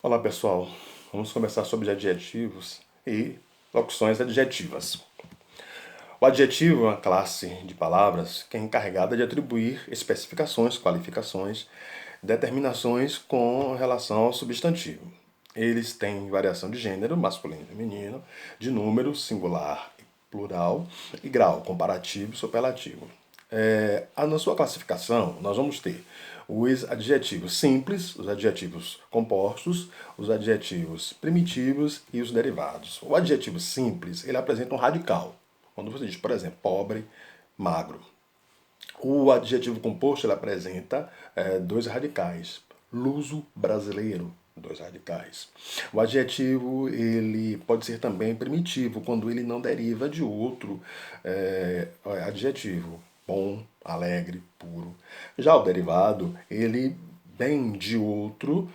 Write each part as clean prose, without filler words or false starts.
Olá pessoal, vamos conversar sobre adjetivos e locuções adjetivas. O adjetivo é uma classe de palavras que é encarregada de atribuir especificações, qualificações, determinações com relação ao substantivo. Eles têm variação de gênero, masculino e feminino, de número, singular e plural, e grau, comparativo e superlativo. Na sua classificação, nós vamos ter os adjetivos simples, os adjetivos compostos, os adjetivos primitivos e os derivados. O adjetivo simples, ele apresenta um radical. Quando você diz, por exemplo, pobre, magro. O adjetivo composto, ele apresenta dois radicais. Luso, brasileiro, dois radicais. O adjetivo, ele pode ser também primitivo, quando ele não deriva de outro adjetivo. Bom, alegre, puro. Já o derivado, ele vem de outro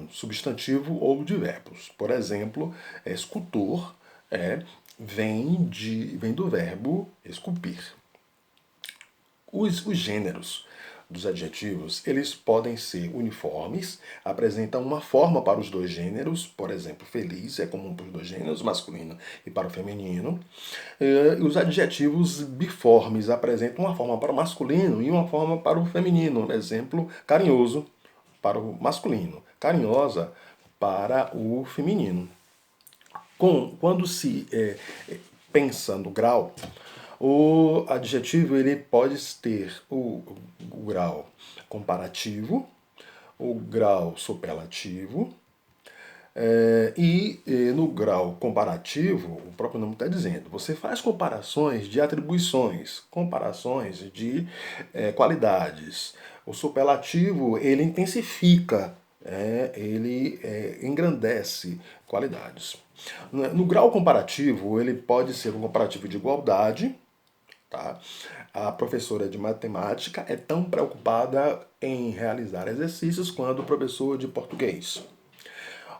substantivo ou de verbos. Por exemplo, escultor vem do verbo esculpir. Os gêneros dos adjetivos, eles podem ser uniformes, apresentam uma forma para os dois gêneros, por exemplo, feliz é comum para os dois gêneros, masculino e para o feminino. E os adjetivos biformes apresentam uma forma para o masculino e uma forma para o feminino. Exemplo, carinhoso para o masculino, carinhosa para o feminino. Quando se pensa no grau, o adjetivo ele pode ter o grau comparativo, o grau superlativo, no grau comparativo, o próprio nome está dizendo, você faz comparações de atribuições, comparações de qualidades. O superlativo, ele intensifica, ele engrandece qualidades. No grau comparativo, ele pode ser um comparativo de igualdade. Tá? A professora de matemática é tão preocupada em realizar exercícios quanto o professor de português.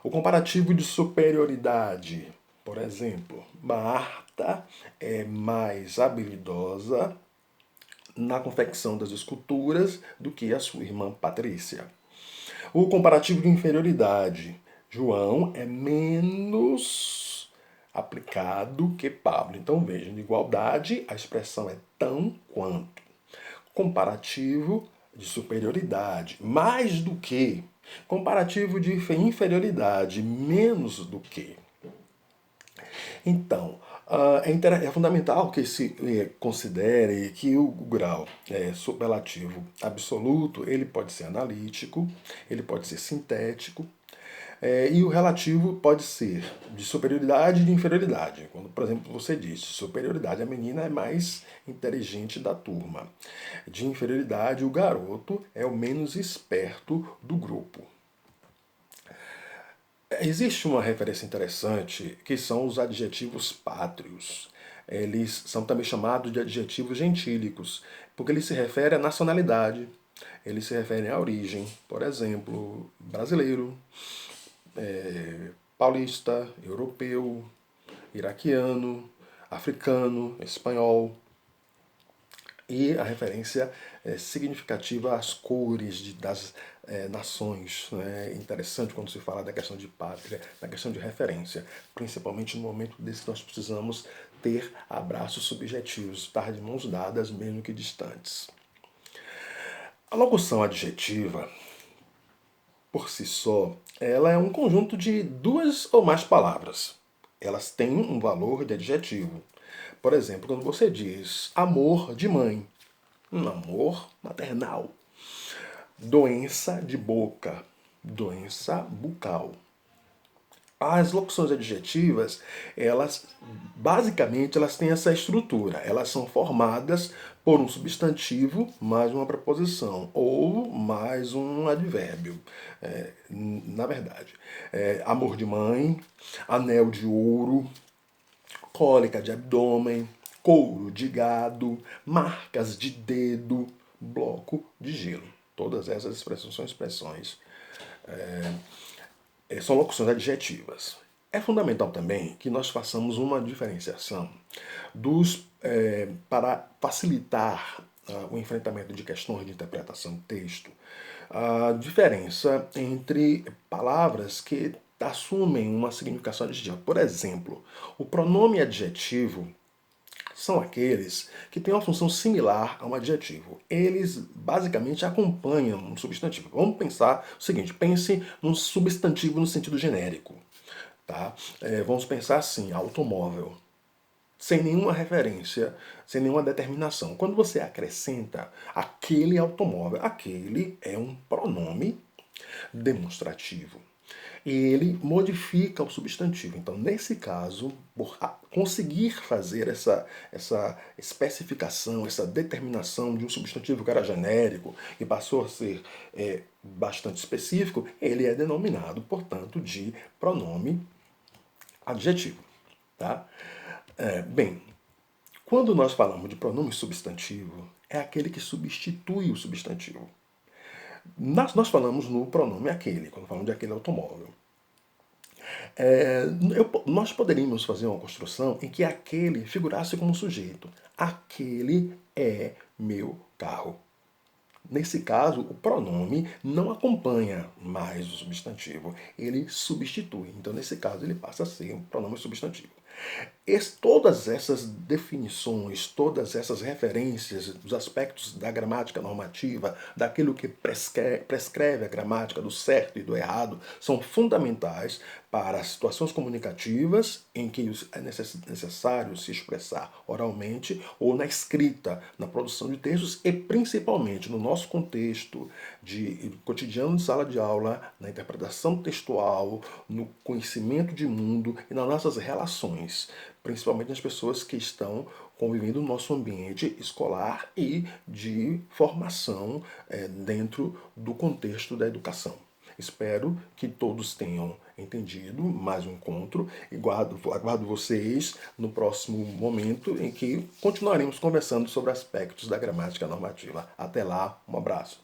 O comparativo de superioridade, por exemplo, Marta é mais habilidosa na confecção das esculturas do que a sua irmã Patrícia. O comparativo de inferioridade, João é menos aplicado que Pablo. Então vejam, de igualdade a expressão é tão quanto. Comparativo de superioridade, mais do que. Comparativo de inferioridade, menos do que. Então, é fundamental que se considere que o grau superlativo absoluto ele pode ser analítico, ele pode ser sintético, e o relativo pode ser de superioridade e de inferioridade. Quando, por exemplo, você diz superioridade, a menina é mais inteligente da turma. De inferioridade, o garoto é o menos esperto do grupo. Existe uma referência interessante que são os adjetivos pátrios. Eles são também chamados de adjetivos gentílicos, porque eles se referem à nacionalidade, eles se referem à origem. Por exemplo, brasileiro, paulista, europeu, iraquiano, africano, espanhol. E a referência significativa às cores das nações. É interessante quando se fala da questão de pátria, da questão de referência, principalmente no momento desse que nós precisamos ter abraços subjetivos, estar de mãos dadas, mesmo que distantes. A locução adjetiva, por si só, ela é um conjunto de duas ou mais palavras. Elas têm um valor de adjetivo. Por exemplo, quando você diz amor de mãe, um amor maternal. Doença de boca, doença bucal. As locuções adjetivas, elas basicamente elas têm essa estrutura. Elas são formadas por um substantivo mais uma preposição ou mais um advérbio. Na verdade, amor de mãe, anel de ouro, cólica de abdômen, couro de gado, marcas de dedo, bloco de gelo. Todas essas expressões são expressões, são locuções adjetivas. É fundamental também que nós façamos uma diferenciação para facilitar o enfrentamento de questões de interpretação do texto, a diferença entre palavras que assumem uma significação adjetiva. Por exemplo, o pronome adjetivo são aqueles que têm uma função similar a um adjetivo. Eles basicamente acompanham um substantivo. Vamos pensar o seguinte: pense num substantivo no sentido genérico. Tá? Vamos pensar assim: automóvel. Sem nenhuma referência, sem nenhuma determinação. Quando você acrescenta aquele automóvel, aquele é um pronome demonstrativo. E ele modifica o substantivo. Então, nesse caso, por conseguir fazer essa especificação, essa determinação de um substantivo que era genérico e passou a ser bastante específico, ele é denominado, portanto, de pronome adjetivo. Tá? Bem, quando nós falamos de pronome substantivo, é aquele que substitui o substantivo. Nós falamos no pronome aquele, quando falamos de aquele automóvel. Nós poderíamos fazer uma construção em que aquele figurasse como sujeito. Aquele é meu carro. Nesse caso, o pronome não acompanha mais o substantivo, ele substitui. Então, nesse caso, ele passa a ser um pronome substantivo. Todas essas definições, todas essas referências dos aspectos da gramática normativa, daquilo que prescreve a gramática do certo e do errado, são fundamentais para situações comunicativas em que é necessário se expressar oralmente ou na escrita, na produção de textos e principalmente no nosso contexto de cotidiano de sala de aula, na interpretação textual, no conhecimento de mundo e nas nossas relações, principalmente nas pessoas que estão convivendo no nosso ambiente escolar e de formação dentro do contexto da educação. Espero que todos tenham entendido mais um encontro e aguardo vocês no próximo momento em que continuaremos conversando sobre aspectos da gramática normativa. Até lá, um abraço.